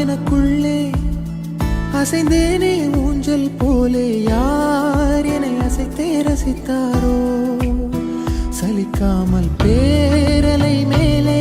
எனக்குள்ளே அசைந்தேனே ஊஞ்சல் போலே யார் என்னை அசைத்தே ரசித்தாரோ சலிக்காமல் பேரலை மேலே